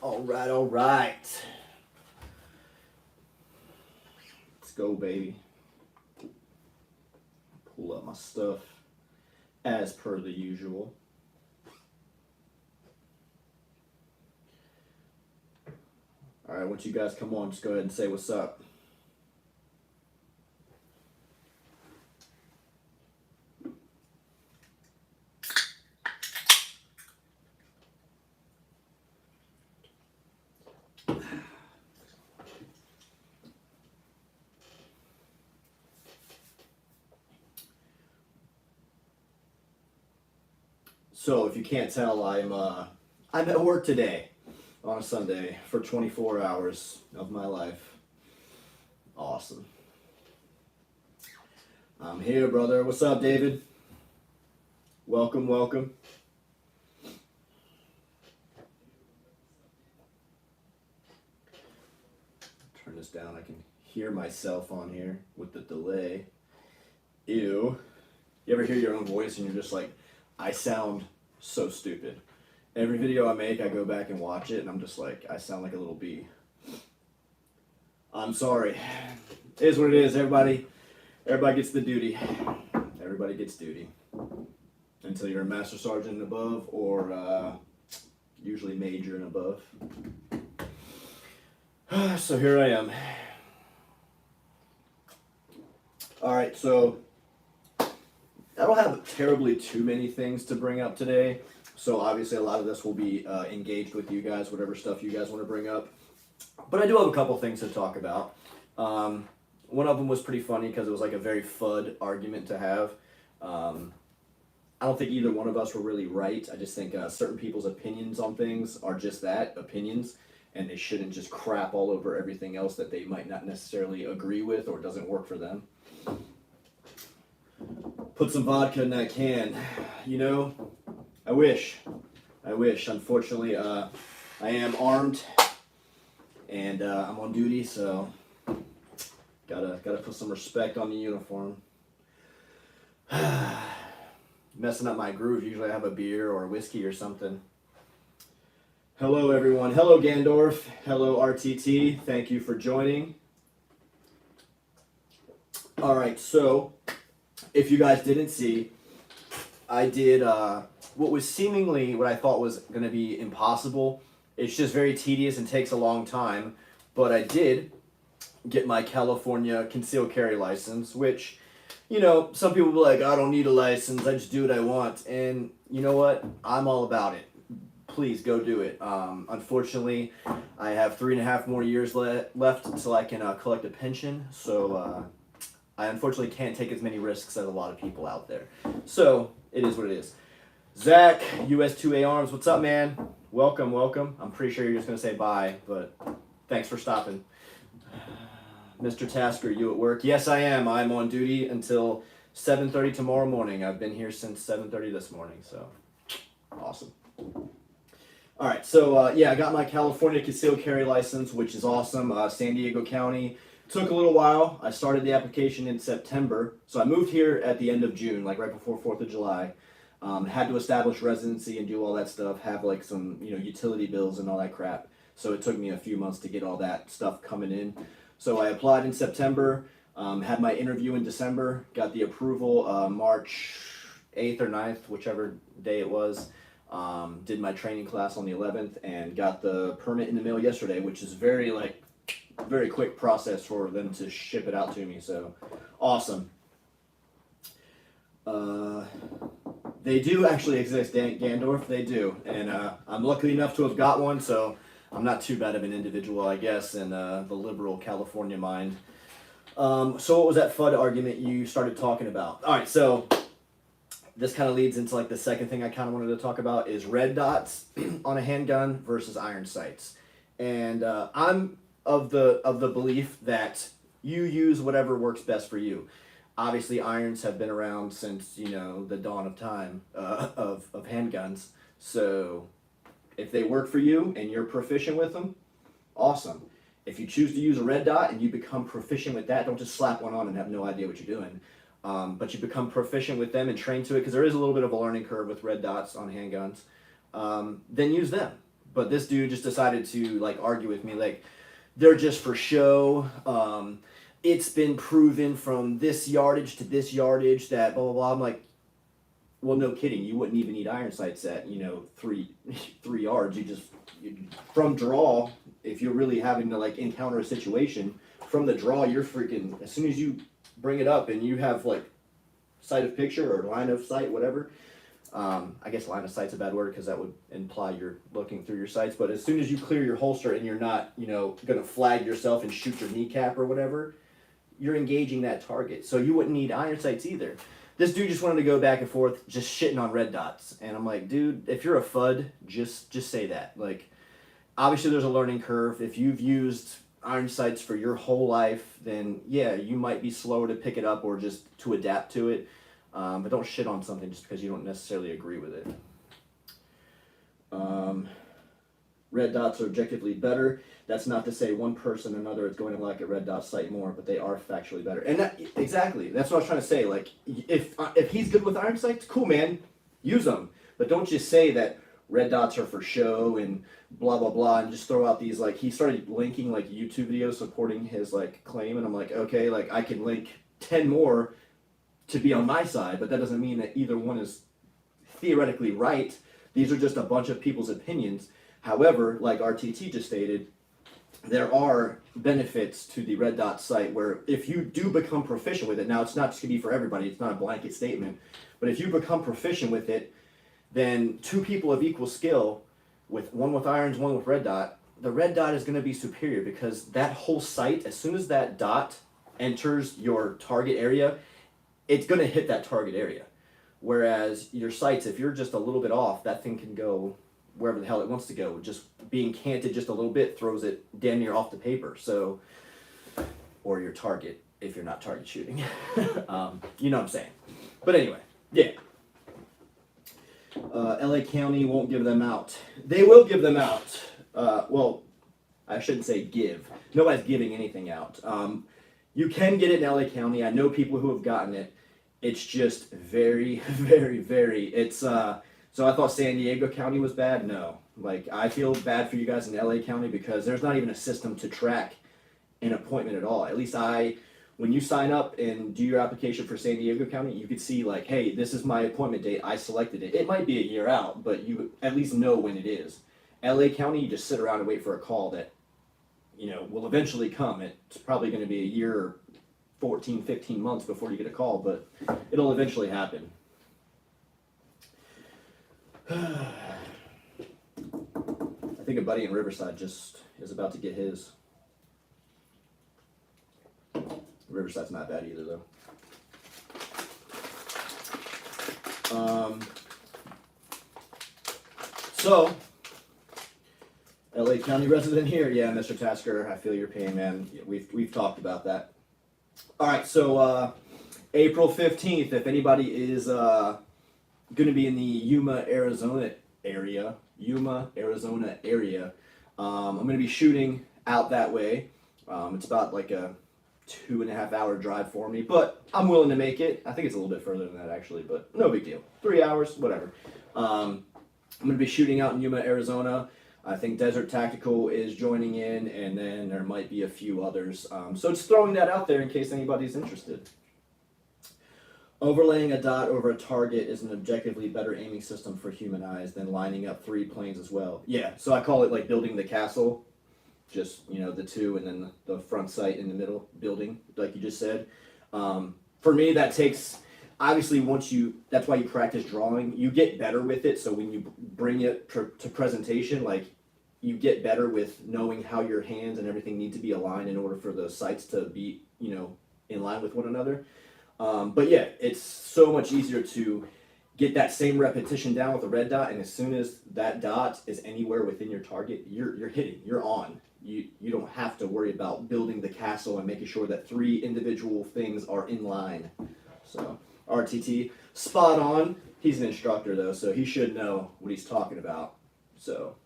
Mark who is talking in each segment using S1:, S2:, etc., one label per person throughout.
S1: All right, all right. Let's go, baby. Pull up my stuff as per the usual. All right, once you guys come on, just go ahead and say what's up. So if you can't tell, I'm at work today on a Sunday for 24 hours of my life. Awesome. I'm here, brother. What's up, David? Welcome, welcome. Turn this down. I can hear myself on here with the delay. Ew. You ever hear your own voice and you're just like, I sound so stupid. Every video I make, I go back and watch it and I'm just like, I sound like a little bee. I'm sorry. It is what it is. Everybody gets the duty. Everybody gets duty. Until you're a master sergeant and above, or usually major and above. So here I am. Alright, so I don't have terribly too many things to bring up today. So obviously a lot of this will be engaged with you guys, whatever stuff you guys want to bring up. But I do have a couple things to talk about. One of them was pretty funny because it was like a very FUD argument to have. I don't think either one of us were really right. I just think certain people's opinions on things are just that, opinions, and they shouldn't just crap all over everything else that they might not necessarily agree with or doesn't work for them. Put some vodka in that can. You know, I wish. Unfortunately, I am armed and I'm on duty, so gotta put some respect on the uniform. Messing up my groove. Usually I have a beer or a whiskey or something. Hello, everyone. Hello, Gandorf. Hello, RTT. Thank you for joining. All right, so if you guys didn't see, I did what was seemingly what I thought was going to be impossible. It's just very tedious and takes a long time, but I did get my California concealed carry license, which, you know, some people will be like, I don't need a license, I just do what I want. And you know what? I'm all about it. Please go do it. Unfortunately, I have 3.5 more years left until I can collect a pension. So I unfortunately can't take as many risks as a lot of people out there. So it is what it is. Zach, US2A Arms, what's up, man? Welcome, welcome. I'm pretty sure you're just going to say bye, but thanks for stopping. Mr. Tasker, you at work? Yes, I am. I'm on duty until 7:30 tomorrow morning. I've been here since 7:30 this morning, so awesome. All right, so yeah, I got my California concealed carry license, which is awesome. San Diego County. Took a little while. I started the application in September, so I moved here at the end of June, like right before 4th of July. Had to establish residency and do all that stuff, have like some, you know, utility bills and all that crap. So it took me a few months to get all that stuff coming in. So I applied in September, had my interview in December, got the approval March 8th or 9th, whichever day it was. Did my training class on the 11th and got the permit in the mail yesterday, which is very quick process for them to ship it out to me. So awesome. They do actually exist, Gandorf, they do. And I'm lucky enough to have got one, so I'm not too bad of an individual, I guess, in the liberal California mind. So what was that FUD argument you started talking about? All right, so this kind of leads into like the second thing I kind of wanted to talk about is red dots on a handgun versus iron sights. And I'm of the belief that you use whatever works best for you. Obviously, irons have been around since, you know, the dawn of time of handguns. So if they work for you and you're proficient with them, awesome. If you choose to use a red dot and you become proficient with that, don't just slap one on and have no idea what you're doing. But you become proficient with them and train to it, because there is a little bit of a learning curve with red dots on handguns. Then use them. But this dude just decided to like argue with me, like they're just for show. It's been proven from this yardage to this yardage that blah blah blah. I'm like, well, no kidding. You wouldn't even need iron sights at 3 yards. From draw, if you're really having to like encounter a situation from the draw, you're freaking as soon as you bring it up and you have like sight of picture or line of sight, whatever. I guess line of sight's a bad word because that would imply you're looking through your sights. But as soon as you clear your holster and you're not, going to flag yourself and shoot your kneecap or whatever, you're engaging that target. So you wouldn't need iron sights either. This dude just wanted to go back and forth, just shitting on red dots. And I'm like, dude, if you're a FUD, just say that. Like, obviously there's a learning curve. If you've used iron sights for your whole life, then yeah, you might be slower to pick it up or just to adapt to it. But don't shit on something just because you don't necessarily agree with it. Red dots are objectively better. That's not to say one person or another is going to like a red dot sight more, but they are factually better. And exactly, that's what I was trying to say. Like, if he's good with iron sights, cool, man, use them. But don't just say that red dots are for show and blah blah blah, and just throw out these like he started linking like YouTube videos supporting his like claim, and I'm like, okay, like I can link 10 more to be on my side, but that doesn't mean that either one is theoretically right. These are just a bunch of people's opinions. However, like RTT just stated, there are benefits to the red dot sight where if you do become proficient with it, now it's not just going to be for everybody, it's not a blanket statement, but if you become proficient with it, then 2 people of equal skill, with one with irons, one with red dot, the red dot is going to be superior because that whole sight, as soon as that dot enters your target area, it's going to hit that target area. Whereas your sights, if you're just a little bit off, that thing can go wherever the hell it wants to go. Just being canted just a little bit throws it damn near off the paper. So, or your target, if you're not target shooting. You know what I'm saying. But anyway, yeah. LA County won't give them out. They will give them out. Well, I shouldn't say give. Nobody's giving anything out. You can get it in LA County. I know people who have gotten it. It's just very, very, very. So I thought San Diego County was bad. No, like I feel bad for you guys in LA County because there's not even a system to track an appointment at all. At least when you sign up and do your application for San Diego County, you could see like, hey, this is my appointment date. I selected it. It might be a year out, but you at least know when it is. LA County, you just sit around and wait for a call that, will eventually come. It's probably going to be a year or 14, 15 months before you get a call, but it'll eventually happen. I think a buddy in Riverside just is about to get his. Riverside's not bad either, though. So, LA County resident here. Yeah, Mr. Tasker, I feel your pain, man. We've talked about that. All right, so April 15th, if anybody is going to be in the Yuma, Arizona area, I'm going to be shooting out that way. It's about like a 2.5 hour drive for me, but I'm willing to make it. I think it's a little bit further than that actually, but no big deal. 3 hours, whatever. I'm going to be shooting out in Yuma, Arizona. I think Desert Tactical is joining in, and then there might be a few others. So just throwing that out there in case anybody's interested. Overlaying a dot over a target is an objectively better aiming system for human eyes than lining up 3 planes as well. Yeah, so I call it like building the castle. Just, the 2 and then the front sight in the middle building, like you just said. For me, that takes, obviously that's why you practice drawing. You get better with it, so when you bring it to presentation, like, you get better with knowing how your hands and everything need to be aligned in order for those sights to be, in line with one another. But yeah, it's so much easier to get that same repetition down with a red dot, and as soon as that dot is anywhere within your target, you're hitting, you're on. You don't have to worry about building the castle and making sure that 3 individual things are in line. So RTT, spot on. He's an instructor though, so he should know what he's talking about. So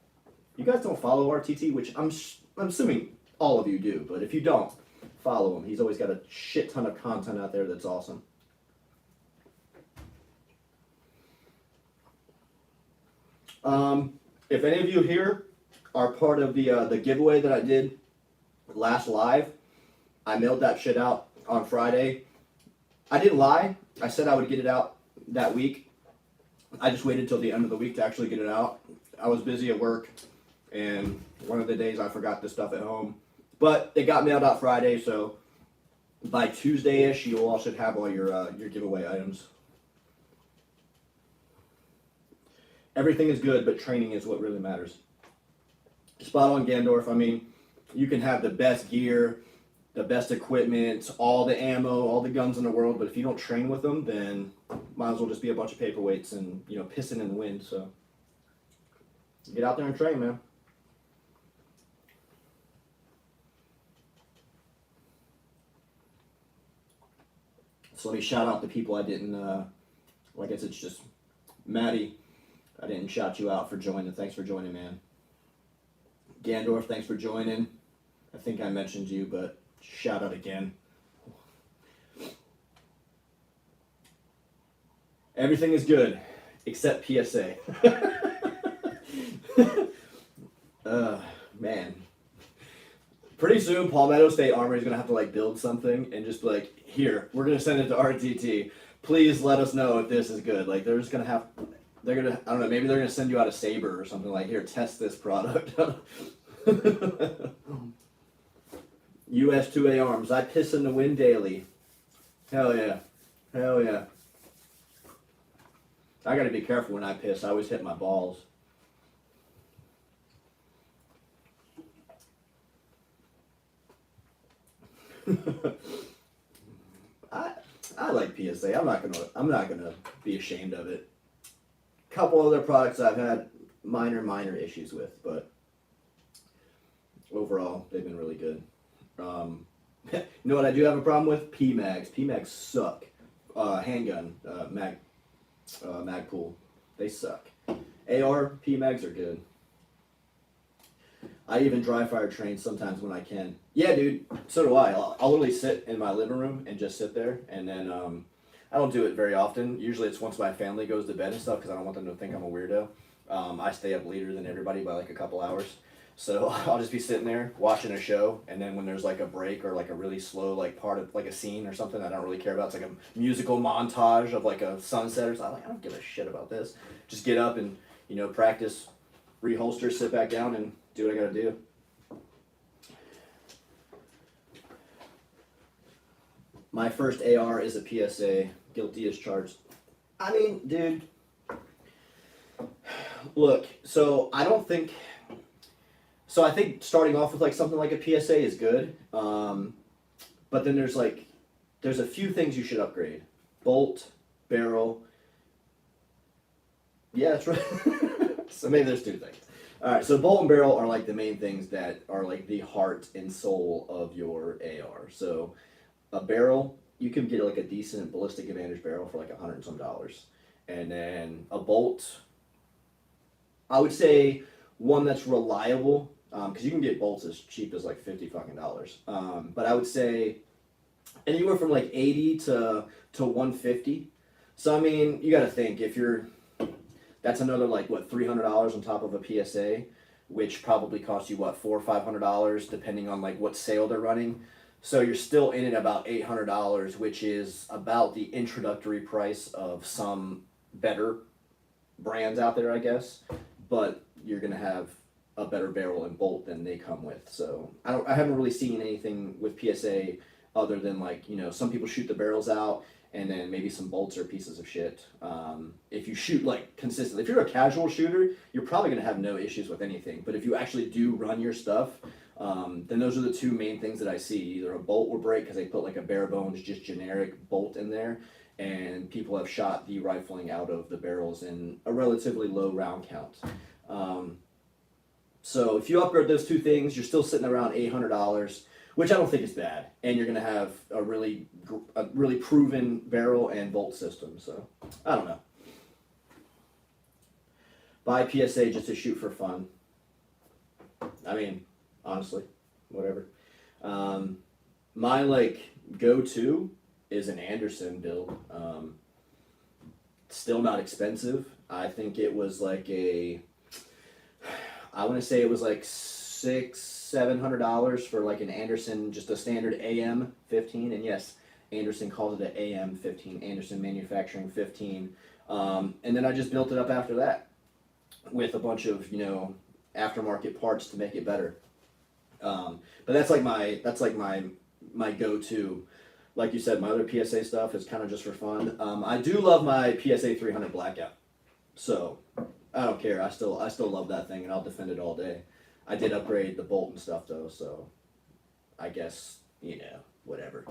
S1: you guys don't follow RTT, which I'm assuming all of you do, but if you don't, follow him. He's always got a shit ton of content out there that's awesome. If any of you here are part of the giveaway that I did last live. I mailed that shit out on Friday. I didn't lie. I said I would get it out that week. I just waited till the end of the week to actually get it out. I was busy at work, and one of the days I forgot this stuff at home. But it got mailed out Friday, so by Tuesday-ish, you all should have all your giveaway items. Everything is good, but training is what really matters. Spot on, Gandorf. I mean, you can have the best gear, the best equipment, all the ammo, all the guns in the world, but if you don't train with them, then might as well just be a bunch of paperweights and, you know, pissing in the wind. So get out there and train, man. So let me shout out the people I didn't, like I said, it's just Maddie. I didn't shout you out for joining. Thanks for joining, man. Gandorf, thanks for joining. I think I mentioned you, but shout out again. Everything is good, except PSA. Man. Pretty soon, Palmetto State Armory is going to have to like build something and just be like, here, we're going to send it to RTT. Please let us know if this is good. Like, they're just going to have, they're going to, I don't know, maybe they're going to send you out a Saber or something like, here, test this product. US 2A Arms. I piss in the wind daily. Hell yeah. Hell yeah. I gotta be careful when I piss. I always hit my balls. I like PSA. I'm not gonna be ashamed of it. A couple other products I've had minor issues with, but overall they've been really good. You know what I do have a problem with? PMags. PMags suck. Handgun Magpool. They suck. AR PMags are good. I even dry fire train sometimes when I can. Yeah, dude. So do I. I'll literally sit in my living room and just sit there, and then I don't do it very often. Usually it's once my family goes to bed and stuff because I don't want them to think I'm a weirdo. I stay up later than everybody by like a couple hours. So I'll just be sitting there watching a show, and then when there's like a break or like a really slow like part of like a scene or something I don't really care about, it's like a musical montage of like a sunset or something. I don't give a shit about this. Just get up and, you know, practice, reholster, sit back down, and do what I gotta do. My first AR is a PSA. Guilty as charged. I mean, dude. Look, so I think starting off with like something like a PSA is good, but then there's a few things you should upgrade: bolt, barrel. Yeah, that's right. So maybe there's two things. All right, so bolt and barrel are like the main things that are like the heart and soul of your AR. So a barrel, you can get like a decent ballistic advantage barrel for like $100 and some, and then a bolt, I would say one that's reliable. Because you can get bolts as cheap as like $50 fucking. But I would say anywhere from like 80 to 150. So I mean, you got to think that's another like what, $300 on top of a PSA, which probably costs you what, $400 or $500 depending on like what sale they're running. So you're still in at about $800, which is about the introductory price of some better brands out there, I guess. But you're gonna have a better barrel and bolt than they come with. So I haven't really seen anything with PSA other than like, you know, some people shoot the barrels out and then maybe some bolts are pieces of shit. If you shoot like consistently, if you're a casual shooter, you're probably gonna have no issues with anything. But if you actually do run your stuff, then those are the two main things that I see. Either a bolt will break because they put like a bare bones, just generic bolt in there, and people have shot the rifling out of the barrels in a relatively low round count. So if you upgrade those two things, you're still sitting around $800, which I don't think is bad, and you're gonna have a really proven barrel and bolt system. So I don't know. Buy PSA just to shoot for fun. I mean, honestly, whatever. My like go-to is an Anderson build. Still not expensive. I think it was like I want to say it was like $700 for like an Anderson, just a standard AM 15, and yes, Anderson calls it an AM 15, Anderson Manufacturing 15. And then I just built it up after that with a bunch of aftermarket parts to make it better. But that's like my go-to. Like you said, my other PSA stuff is kind of just for fun. I do love my PSA 300 Blackout, so I don't care. I still love that thing, and I'll defend it all day. I did upgrade the bolt and stuff though, so I guess whatever.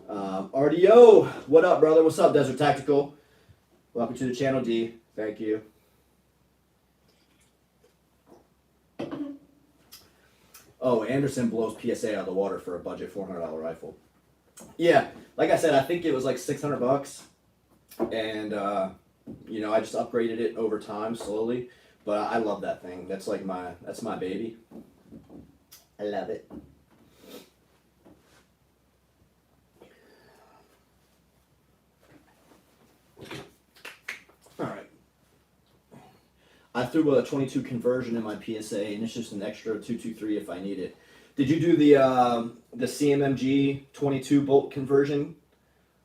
S1: RDO, what up, brother? What's up, Desert Tactical? Welcome to the channel, D. Thank you. Oh, Anderson blows PSA out of the water for a budget $400 rifle. Yeah, like I said, I think it was like $600, and I just upgraded it over time slowly. But I love that thing. That's my baby. I love it. All right. I threw a 22 conversion in my PSA, and it's just an extra 223 if I need it. Did you do the CMMG 22 bolt conversion?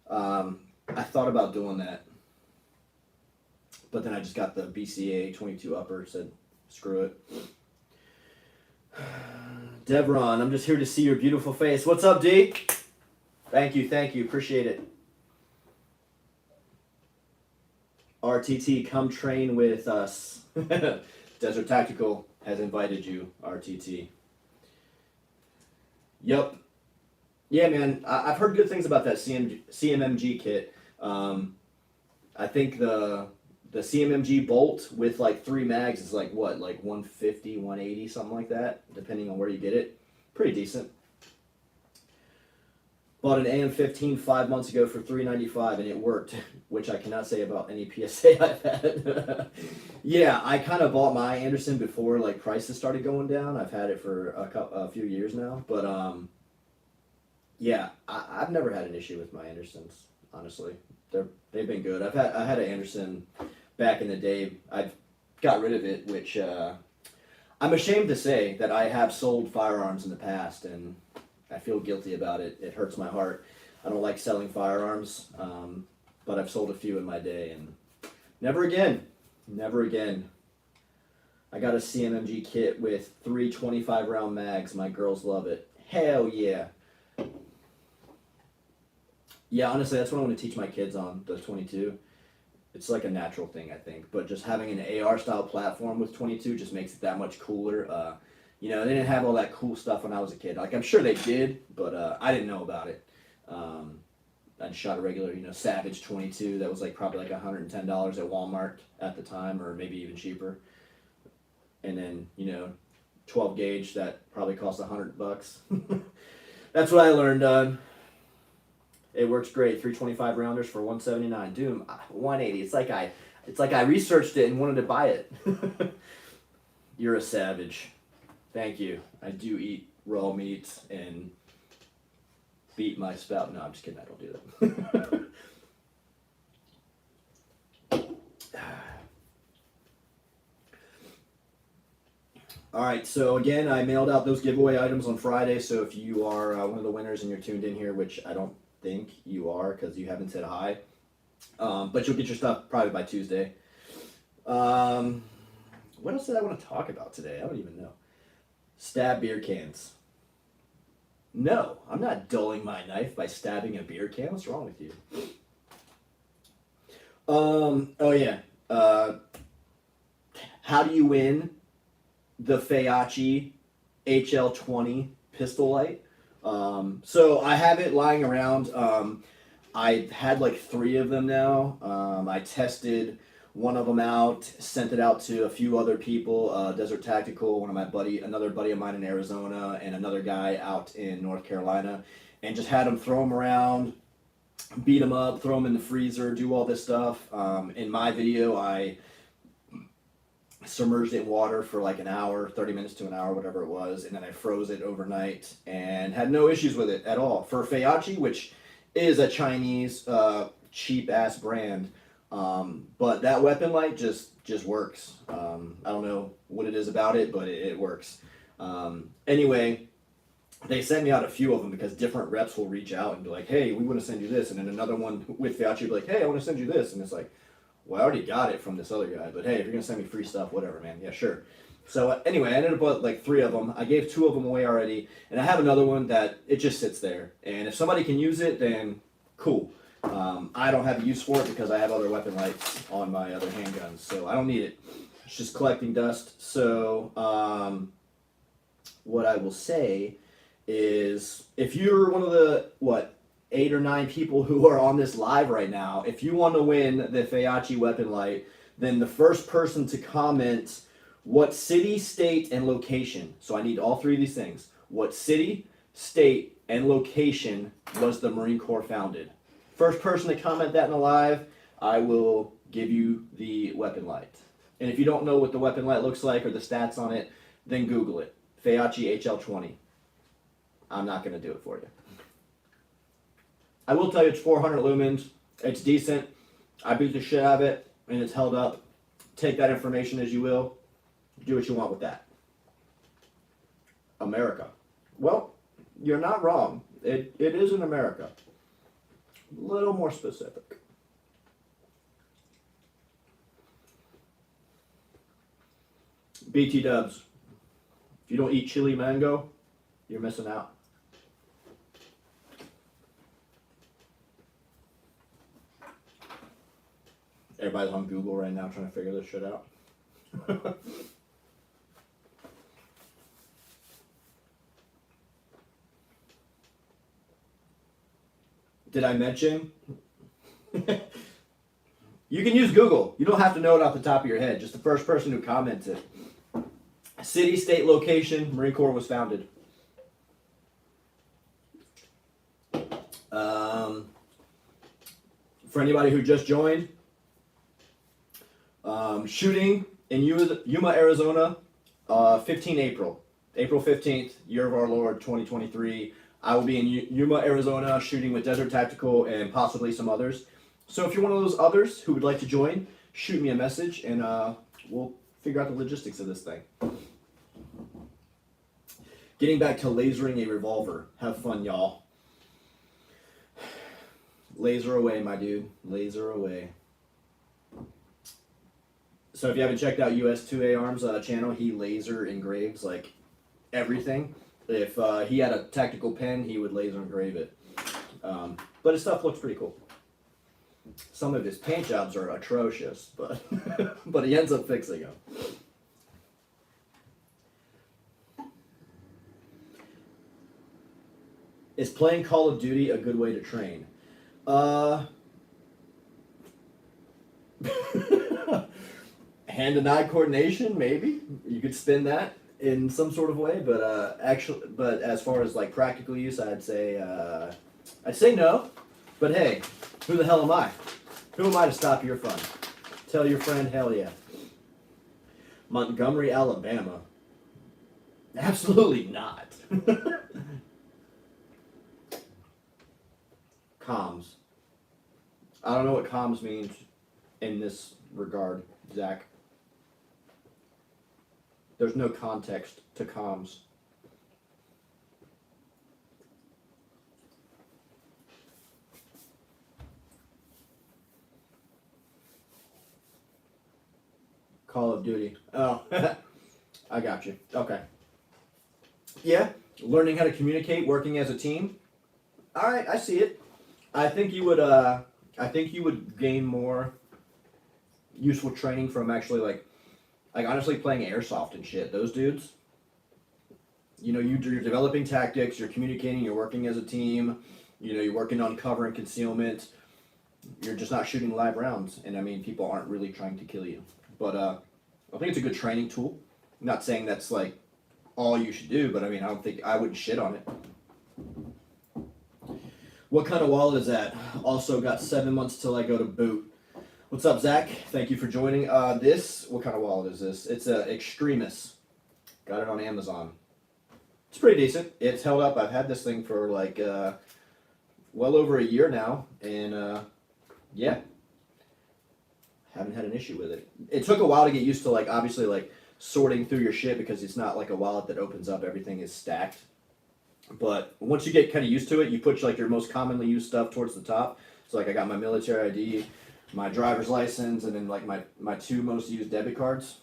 S1: I thought about doing that, but then I just got the BCA 22 upper. Said, screw it. Devron, I'm just here to see your beautiful face. What's up, D? Thank you, appreciate it. RTT, come train with us. Desert Tactical has invited you, RTT. Yep. Yeah, man, I've heard good things about that CMMG kit. I think the CMMG bolt with like 3 mags is like what, like 150, 180, something like that, depending on where you get it. Pretty decent. Bought an AM15 5 months ago for $395 and it worked, which I cannot say about any PSA I've had. Yeah, I kind of bought my Anderson before like prices started going down. I've had it for a few years now, but yeah, I've never had an issue with my Andersons. Honestly, they've been good. I had an Anderson back in the day. I've got rid of it, which I'm ashamed to say that I have sold firearms in the past, and I feel guilty about it. It hurts my heart. I don't like selling firearms, but I've sold a few in my day, and never again. Never again. I got a CMMG kit with 3 25-round mags. My girls love it. Hell yeah. Yeah, honestly, that's what I want to teach my kids on, the 22. It's like a natural thing, I think. But just having an AR-style platform with 22 just makes it that much cooler. They didn't have all that cool stuff when I was a kid. Like, I'm sure they did, but I didn't know about it. I just shot a regular, Savage 22 that was like probably like $110 at Walmart at the time, or maybe even cheaper. And then, 12 gauge that probably cost $100. That's what I learned. It works great. 325 rounders for $179. Doom, $180. It's like I researched it and wanted to buy it. You're a savage. Thank you. I do eat raw meats and beat my spout. No, I'm just kidding. I don't do that. All right. So again, I mailed out those giveaway items on Friday. So if you are one of the winners and you're tuned in here, which I don't think you are because you haven't said hi, but you'll get your stuff probably by Tuesday. What else did I want to talk about today? I don't even know. Stab beer cans. No, I'm not dulling my knife by stabbing a beer can. What's wrong with you? Oh yeah. How do you win the Feyachi HL20 pistol light? So I have it lying around. I had like 3 of them now. I tested one of them out, sent it out to a few other people, Desert Tactical, another buddy of mine in Arizona, and another guy out in North Carolina, and just had them throw them around, beat them up, throw them in the freezer, do all this stuff. In my video, I submerged it in water for like an hour, 30 minutes to an hour, whatever it was, and then I froze it overnight and had no issues with it at all. For Feyachi, which is a Chinese cheap-ass brand, But that weapon light just works. I don't know what it is about it, but it works. Anyway, they sent me out a few of them because different reps will reach out and be like, hey, we want to send you this. And then another one with Fauci will be like, hey, I want to send you this. And it's like, well, I already got it from this other guy. But hey, if you're going to send me free stuff, whatever, man. Yeah, sure. So anyway, I ended up with like 3 of them. I gave 2 of them away already. And I have another one that it just sits there. And if somebody can use it, then cool. I don't have a use for it because I have other weapon lights on my other handguns. So I don't need it. It's just collecting dust. So what I will say is if you're one of the 8 or 9 people who are on this live right now, if you want to win the Fauci weapon light, then the first person to comment what city, state, and location, so I need all 3 of these things, what city, state, and location was the Marine Corps founded? First person to comment that in the live, I will give you the weapon light. And if you don't know what the weapon light looks like or the stats on it, then Google it. Fauci HL20. I'm not going to do it for you. I will tell you it's 400 lumens. It's decent. I beat the shit out of it, and it's held up. Take that information as you will. Do what you want with that. America. Well, you're not wrong. It is in America. A little more specific. BT dubs. If you don't eat chili mango, you're missing out. Everybody's on Google right now trying to figure this shit out. Did I mention? You can use Google. You don't have to know it off the top of your head. Just the first person who commented. City, state, location, Marine Corps was founded. For anybody who just joined, shooting in Yuma, Arizona, 15 April. April 15th, year of our Lord, 2023. I will be in Yuma, Arizona, shooting with Desert Tactical and possibly some others. So if you're one of those others who would like to join, shoot me a message and we'll figure out the logistics of this thing. Getting back to lasering a revolver. Have fun, y'all. Laser away, my dude. Laser away. So if you haven't checked out US2A Arms channel, he laser engraves like everything. If he had a tactical pen, he would laser engrave it. But his stuff looks pretty cool. Some of his paint jobs are atrocious, but but he ends up fixing them. Is playing Call of Duty a good way to train? Hand and eye coordination, maybe you could spin that in some sort of way, but but as far as like practical use, I'd say no. But hey, who the hell am I? Who am I to stop your fun? Tell your friend, hell yeah. Montgomery, Alabama. Absolutely not. Comms. I don't know what comms means in this regard, Zach. There's no context to comms. Call of Duty. Oh, I got you. Okay. Yeah, learning how to communicate, working as a team. All right, I see it. I think you would. I think you would gain more useful training from actually like honestly playing airsoft and shit. Those dudes. You know, you're developing tactics. You're communicating. You're working as a team. You know, you're working on cover and concealment. You're just not shooting live rounds, and I mean, people aren't really trying to kill you. But I think it's a good training tool. I'm not saying that's like all you should do, but I mean, I wouldn't shit on it. What kind of wallet is that? Also got 7 months till I go to boot. What's up, Zach? Thank you for joining. What kind of wallet is this? It's a Extremis. Got it on Amazon. It's pretty decent. It's held up. I've had this thing for like well over a year now, and yeah. haven't had an issue with it. It took a while to get used to, like, obviously, like, sorting through your shit because it's not like a wallet that opens up, everything is stacked. But once you get kind of used to it, you put like your most commonly used stuff towards the top. So like I got my military ID, my driver's license, and then like my 2 most used debit cards.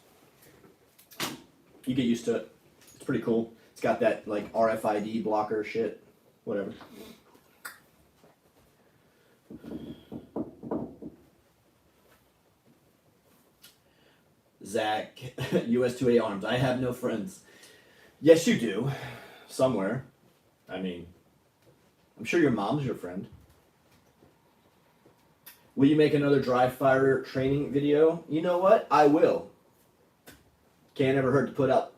S1: You get used to it. It's pretty cool. It's got that like RFID blocker shit, whatever. Zach, US2A Arms. I have no friends. Yes, you do. Somewhere. I mean, I'm sure your mom's your friend. Will you make another dry fire training video? You know what? I will. Can't ever hurt to put out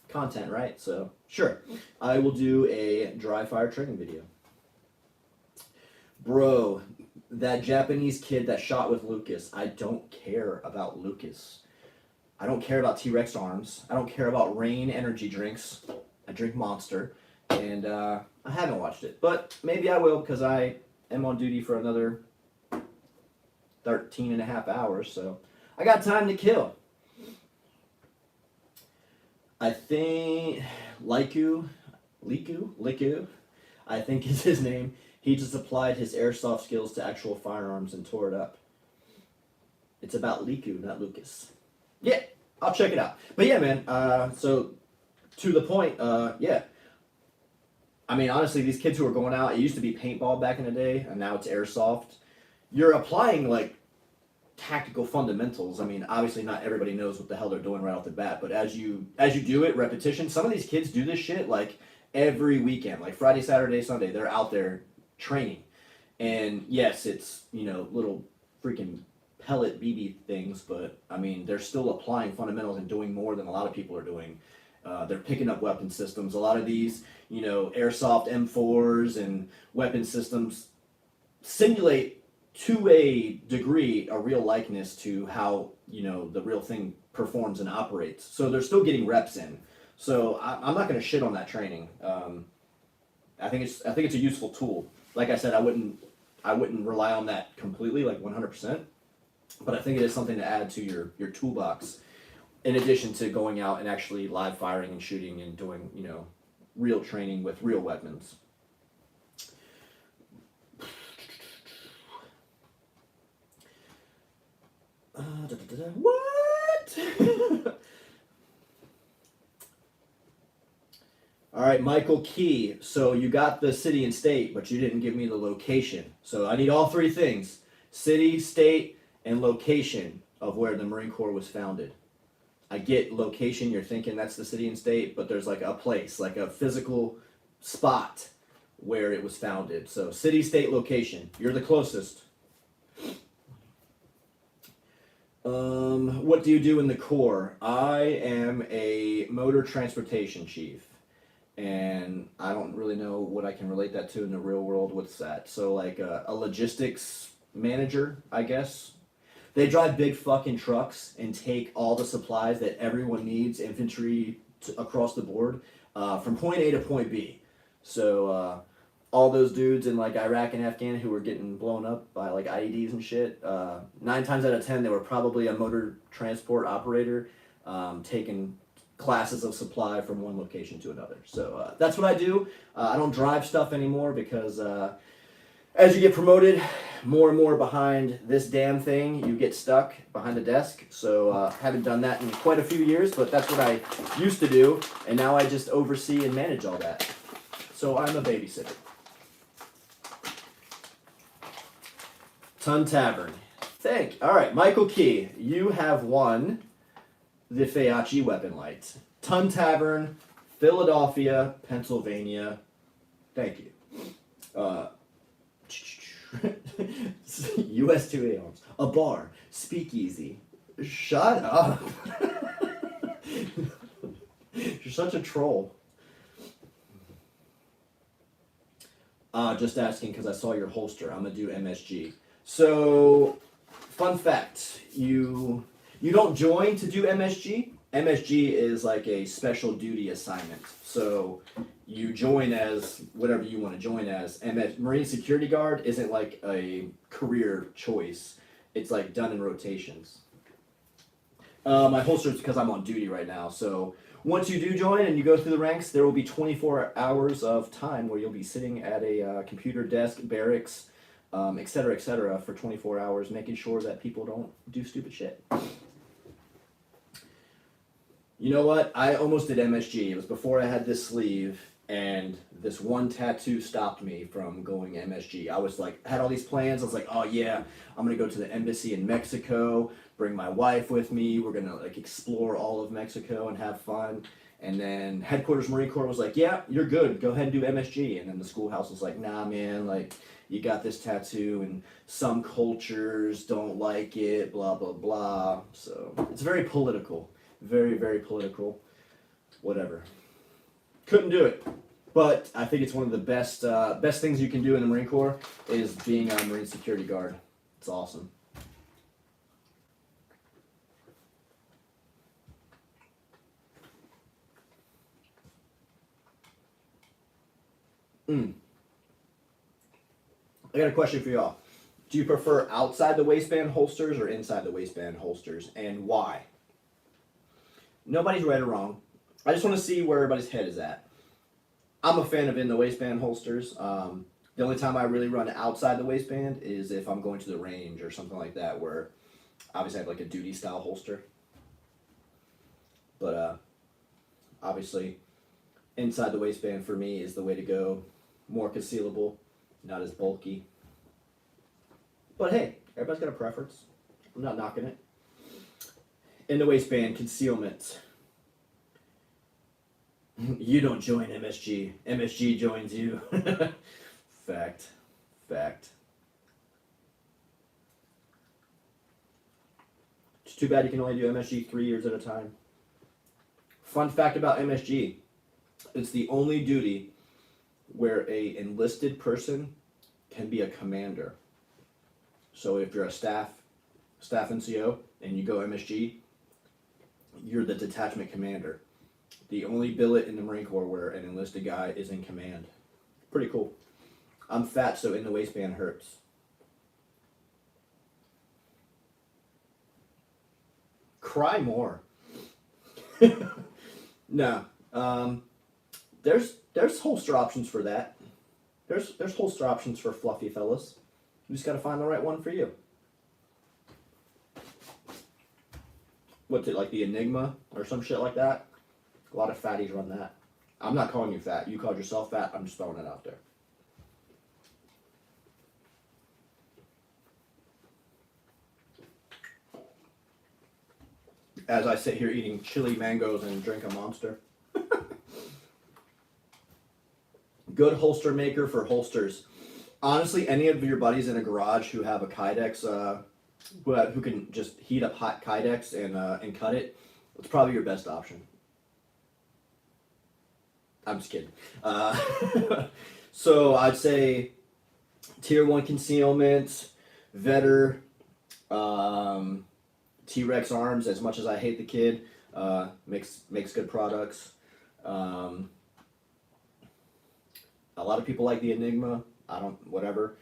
S1: content, right? So, sure. I will do a dry fire training video. Bro, that Japanese kid that shot with Lucas, I don't care about Lucas. I don't care about T-Rex arms. I don't care about Rain energy drinks. I drink Monster. And I haven't watched it. But maybe I will because I am on duty for another 13 and a half hours. So I got time to kill. I think Liku, I think is his name. He just applied his airsoft skills to actual firearms and tore it up. It's about Liku, not Lucas. Yeah, I'll check it out. But yeah, man, so to the point, yeah. I mean, honestly, these kids who are going out, it used to be paintball back in the day, and now it's airsoft. You're applying, like, tactical fundamentals. I mean, obviously not everybody knows what the hell they're doing right off the bat, but as you do it, repetition, some of these kids do this shit, like, every weekend. Like, Friday, Saturday, Sunday, they're out there training. And, yes, it's, you know, little freaking pellet BB things, but, I mean, they're still applying fundamentals and doing more than a lot of people are doing. They're picking up weapon systems. A lot of these, you know, airsoft M4s and weapon systems simulate, to a degree, a real likeness to how, you know, the real thing performs and operates. So they're still getting reps in. So I'm not going to shit on that training. I think it's a useful tool. Like I said, I wouldn't rely on that completely, like 100%. But I think it is something to add to your toolbox. In addition to going out and actually live firing and shooting and doing, you know, real training with real weapons. What? All right, Michael Key. So you got the city and state, but you didn't give me the location. So I need all 3 things: city, state, and location of where the Marine Corps was founded. I get location, you're thinking that's the city and state, but there's like a place, like a physical spot where it was founded. So city, state, location. You're the closest. What do you do in the Corps? I am a motor transportation chief. And I don't really know what I can relate that to in the real world. What's that? So like a logistics manager, I guess. They drive big fucking trucks and take all the supplies that everyone needs, infantry across the board, from point A to point B. So all those dudes in like Iraq and Afghan who were getting blown up by like IEDs and shit, 9 times out of 10 they were probably a motor transport operator, taking classes of supply from one location to another. So that's what I do. I don't drive stuff anymore because as you get promoted more and more behind this damn thing, you get stuck behind the desk. So haven't done that in quite a few years, but that's what I used to do, and now I just oversee and manage all that. So I'm a babysitter. Ton Tavern. All right, Michael Key, you have won the Feyachi Weapon Light. Ton Tavern, Philadelphia, Pennsylvania. Thank you. US2A Arms. A bar. Speakeasy. Shut up. You're such a troll. Just asking because I saw your holster. I'm going to do MSG. So, fun fact. You don't join to do MSG. MSG is like a special duty assignment. So you join as whatever you want to join as. Marine Security Guard isn't like a career choice. It's like done in rotations. My holster is because I'm on duty right now. So once you do join and you go through the ranks, there will be 24 hours of time where you'll be sitting at a computer desk, barracks, et cetera, for 24 hours, making sure that people don't do stupid shit. You know what? I almost did MSG. It was before I had this sleeve, and this one tattoo stopped me from going MSG. I was like, had all these plans. I was like, oh yeah, I'm gonna go to the embassy in Mexico, bring my wife with me. We're gonna like explore all of Mexico and have fun. And then headquarters Marine Corps was like, yeah, you're good. Go ahead and do MSG. And then the schoolhouse was like, nah, man, like you got this tattoo, and some cultures don't like it, blah blah blah. So it's very political. Very, very political. Whatever. Couldn't do it. But I think it's one of the best things you can do in the Marine Corps is being a Marine security guard. It's awesome. I got a question for y'all. Do you prefer outside the waistband holsters or inside the waistband holsters, and why? Nobody's right or wrong. I just want to see where everybody's head is at. I'm a fan of in the waistband holsters. The only time I really run outside the waistband is if I'm going to the range or something like that, where obviously I have like a duty style holster. But obviously inside the waistband for me is the way to go. More concealable, not as bulky. But hey, everybody's got a preference. I'm not knocking it. In the waistband, concealment. You don't join MSG. MSG joins you. Fact. It's too bad you can only do MSG 3 years at a time. Fun fact about MSG. It's the only duty where a enlisted person can be a commander. So if you're a staff NCO, and you go MSG, you're the detachment commander. The only billet in the Marine Corps where an enlisted guy is in command. Pretty cool. I'm fat, so in the waistband hurts. Cry more. No. There's holster options for that. There's holster options for fluffy fellas. You just gotta find the right one for you. What's it, like the Enigma or some shit like that? A lot of fatties run that. I'm not calling you fat. You called yourself fat. I'm just throwing it out there. As I sit here eating chili mangoes and drink a Monster. Good holster maker for holsters. Honestly, any of your buddies in a garage who have a Kydex, who can just heat up hot Kydex and cut it, it's probably your best option. I'm just kidding. So I'd say Tier 1 concealment, Vetter, T-Rex arms, as much as I hate the kid, makes good products. A lot of people like the Enigma. I don't, whatever.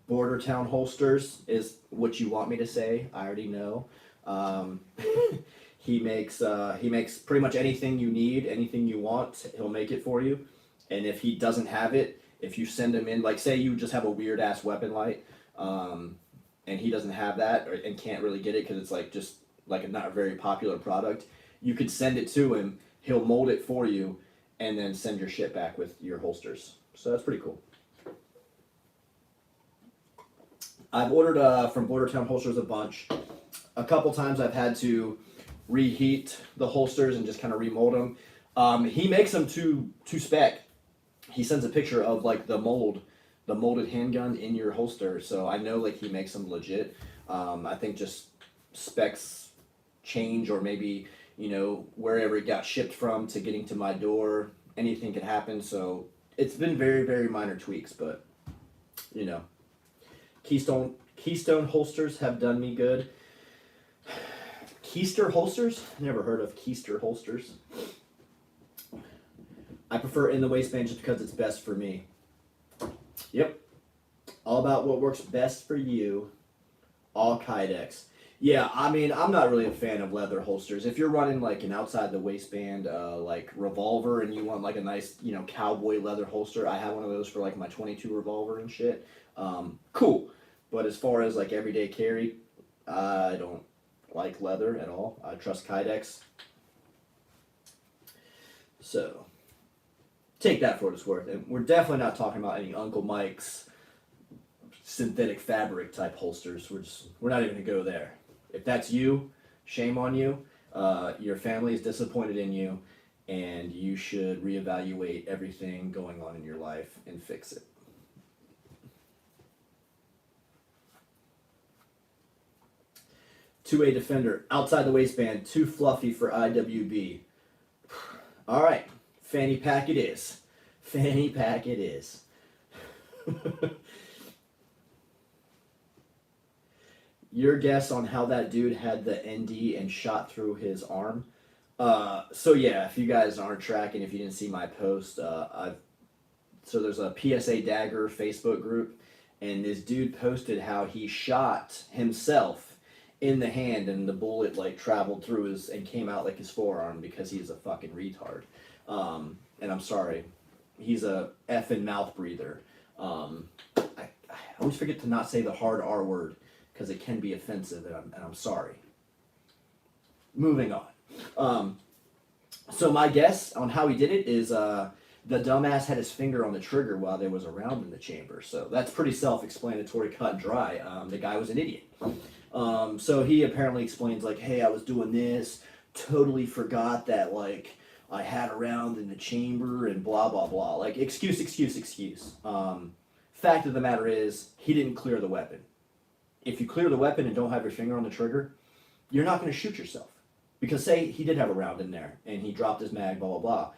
S1: Border Town holsters is what you want me to say. I already know. He makes pretty much anything you need, anything you want, he'll make it for you. And if he doesn't have it, if you send him in, like say you just have a weird ass weapon light, and he doesn't have that and can't really get it because it's like just like a not a very popular product, you could send it to him. He'll mold it for you, and then send your shit back with your holsters. So that's pretty cool. I've ordered from Border Town holsters a bunch. A couple times I've had to reheat the holsters and just kind of remold them. He makes them to spec. He sends a picture of like the molded handgun in your holster. So I know like he makes them legit. I think just specs change, or maybe, you know, wherever it got shipped from to getting to my door, anything could happen. So it's been very, very minor tweaks, but you know, Keystone holsters have done me good. Keister holsters? Never heard of Keister holsters. I prefer in the waistband just because it's best for me. Yep. All about what works best for you. All Kydex. Yeah, I mean, I'm not really a fan of leather holsters. If you're running like an outside the waistband like revolver and you want like a nice, cowboy leather holster, I have one of those for like my 22 revolver and shit. Cool. But as far as like everyday carry, I don't like leather at all. I trust Kydex. So, take that for what it's worth. And we're definitely not talking about any Uncle Mike's synthetic fabric type holsters. We're not even gonna go there. If that's you, shame on you. Your family is disappointed in you, and you should reevaluate everything going on in your life and fix it. Two-way defender, outside the waistband, too fluffy for IWB. All right, fanny pack it is. Fanny pack it is. Your guess on how that dude had the ND and shot through his arm. So yeah, if you guys aren't tracking, if you didn't see my post, so there's a PSA Dagger Facebook group, and this dude posted how he shot himself in the hand, and the bullet like traveled through his and came out like his forearm because he's a fucking retard. And I'm sorry, he's a effing mouth breather. I always forget to not say the hard R word because it can be offensive, and I'm sorry. Moving on. So my guess on how he did it is the dumbass had his finger on the trigger while there was a round in the chamber. So that's pretty self-explanatory, cut and dry. The guy was an idiot. So he apparently explains like, hey, I was doing this, totally forgot that like I had a round in the chamber and blah, blah, blah. Like excuse. Fact of the matter is he didn't clear the weapon. If you clear the weapon and don't have your finger on the trigger, you're not going to shoot yourself. Because say he did have a round in there and he dropped his mag, blah, blah, blah.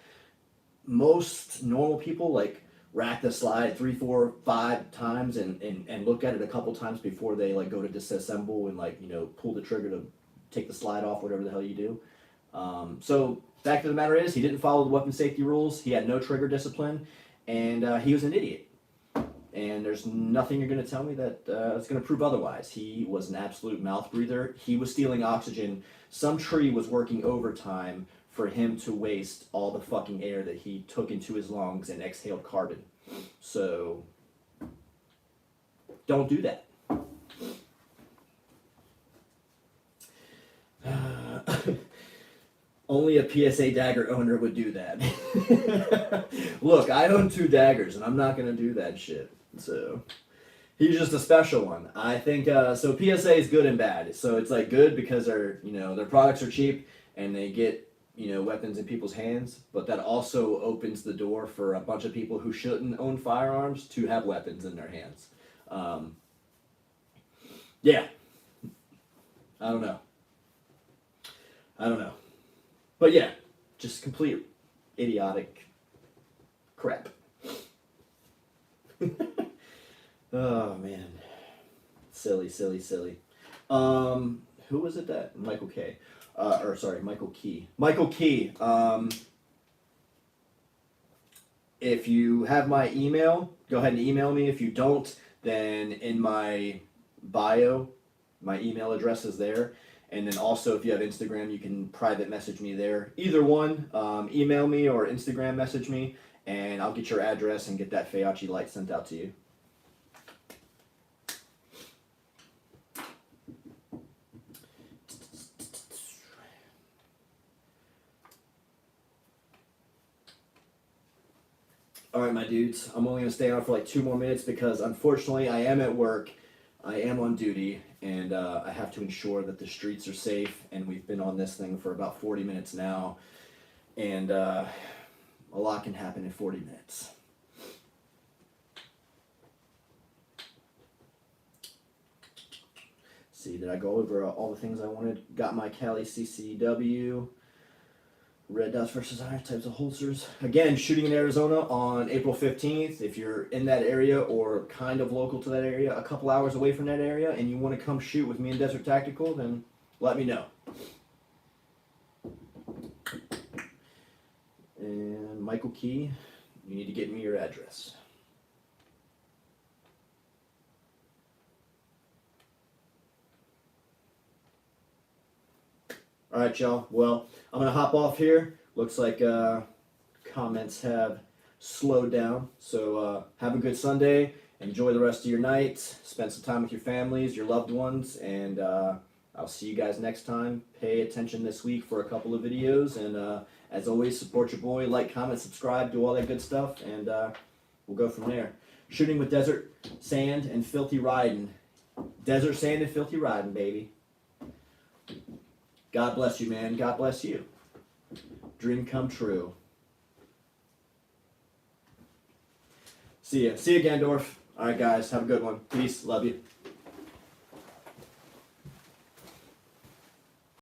S1: Most normal people like rack the slide 3, 4, 5 times and look at it a couple times before they like go to disassemble and like, pull the trigger to take the slide off, whatever the hell you do. So fact of the matter is he didn't follow the weapon safety rules. He had no trigger discipline and he was an idiot. And there's nothing you're going to tell me that is going to prove otherwise. He was an absolute mouth breather. He was stealing oxygen. Some tree was working overtime for him to waste all the fucking air that he took into his lungs and exhaled carbon. So, don't do that. Only a PSA Dagger owner would do that. Look, I own 2 daggers, and I'm not going to do that shit. So, he's just a special one. I think, so PSA is good and bad. So it's like good because their products are cheap, and they get, weapons in people's hands. But that also opens the door for a bunch of people who shouldn't own firearms to have weapons in their hands. Yeah. I don't know. But yeah, just complete idiotic crap. Oh man, silly. Who was it that Michael Key? Michael Key. If you have my email, go ahead and email me. If you don't, then in my bio, my email address is there. And then also, if you have Instagram, you can private message me there. Either one, email me or Instagram message me, and I'll get your address and get that Feyachi light sent out to you. All right, my dudes, I'm only going to stay on for like 2 more minutes because unfortunately I am at work. I am on duty, and I have to ensure that the streets are safe, and we've been on this thing for about 40 minutes now, and a lot can happen in 40 minutes. See, did I go over all the things I wanted? Got my Cali CCW, red dots versus iron types of holsters. Again, shooting in Arizona on April 15th. If you're in that area or kind of local to that area, a couple hours away from that area, and you want to come shoot with me in Desert Tactical, then let me know. And Michael Key, you need to get me your address. All right, y'all. Well, I'm gonna hop off here. Looks like comments have slowed down. So have a good Sunday. Enjoy the rest of your night. Spend some time with your families, your loved ones, and I'll see you guys next time. Pay attention this week for a couple of videos, and as always, support your boy. Like, comment, subscribe, do all that good stuff, and we'll go from there. Shooting with desert sand and filthy riding. Desert sand and filthy riding, baby. God bless you, man. God bless you. Dream come true. See ya. See you, Gendorf. All right, guys. Have a good one. Peace. Love you.